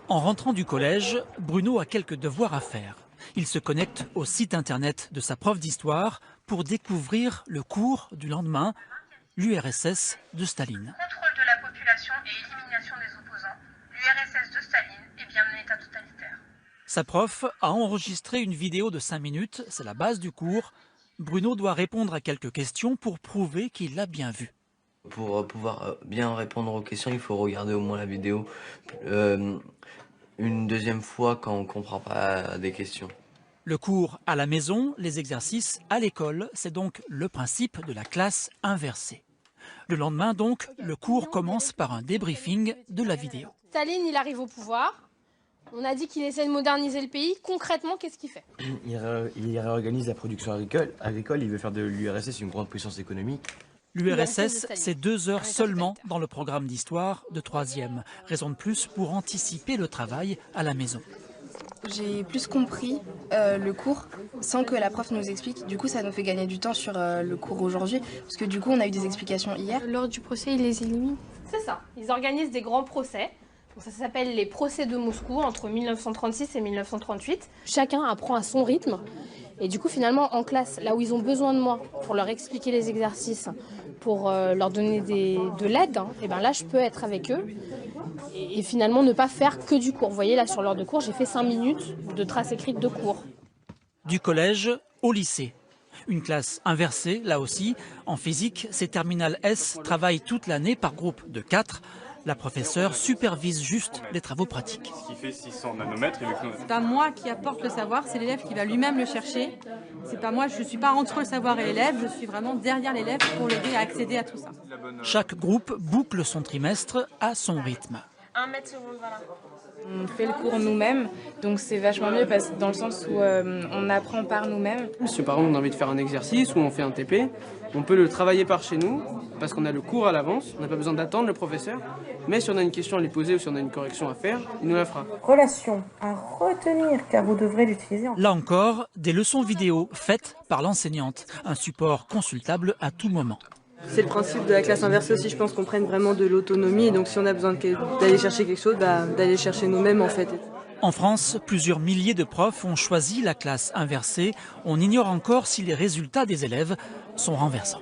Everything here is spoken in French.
En rentrant du collège, Bruno a quelques devoirs à faire. Il se connecte au site internet de sa prof d'histoire pour découvrir le cours du lendemain, l'URSS de Staline. Contrôle de la population et élimination des opposants, l'URSS de Staline est bien un État totalitaire. Sa prof a enregistré une vidéo de 5 minutes, c'est la base du cours. Bruno doit répondre à quelques questions pour prouver qu'il l'a bien vu. Pour pouvoir bien répondre aux questions, il faut regarder au moins la vidéo une deuxième fois quand on ne comprend pas des questions. Le cours à la maison, les exercices à l'école, c'est donc le principe de la classe inversée. Le lendemain donc, le cours commence par un débriefing de la vidéo. Staline, il arrive au pouvoir. On a dit qu'il essaie de moderniser le pays. Concrètement, qu'est-ce qu'il fait? Il réorganise la production agricole. Il veut faire de l'URSS une grande puissance économique. L'URSS, c'est 2 heures seulement dans le programme d'histoire de 3e. Raison de plus pour anticiper le travail à la maison. J'ai plus compris le cours sans que la prof nous explique. Du coup, ça nous fait gagner du temps sur le cours aujourd'hui. Parce que du coup, on a eu des explications hier. Lors du procès, ils les éliminent. C'est ça. Ils organisent des grands procès. Ça s'appelle les procès de Moscou entre 1936 et 1938. Chacun apprend à son rythme. Et du coup, finalement, en classe, là où ils ont besoin de moi pour leur expliquer les exercices, pour leur donner de l'aide, et ben là, je peux être avec eux et finalement ne pas faire que du cours. Vous voyez, là, sur l'heure de cours, j'ai fait 5 minutes de traces écrites de cours. Du collège au lycée. Une classe inversée, là aussi. En physique, ces terminales S travaillent toute l'année par groupe de 4. La professeure supervise juste les travaux pratiques. Ce qui fait 600 nanomètres. C'est pas moi qui apporte le savoir, c'est l'élève qui va lui-même le chercher. C'est pas moi, je ne suis pas entre le savoir et l'élève, je suis vraiment derrière l'élève pour l'aider à accéder à tout ça. Chaque groupe boucle son trimestre à son rythme. 1 mètre seconde, voilà. On fait le cours nous-mêmes, donc c'est vachement mieux dans le sens où on apprend par nous-mêmes. Si par exemple on a envie de faire un exercice ou on fait un TP, on peut le travailler par chez nous parce qu'on a le cours à l'avance, on n'a pas besoin d'attendre le professeur, mais si on a une question à lui poser ou si on a une correction à faire, il nous la fera. Relation à retenir car vous devrez l'utiliser. Là encore, des leçons vidéo faites par l'enseignante, un support consultable à tout moment. C'est le principe de la classe inversée aussi, je pense qu'on prenne vraiment de l'autonomie. Et donc si on a besoin d'aller chercher quelque chose, d'aller chercher nous-mêmes en fait. En France, plusieurs milliers de profs ont choisi la classe inversée. On ignore encore si les résultats des élèves sont renversants.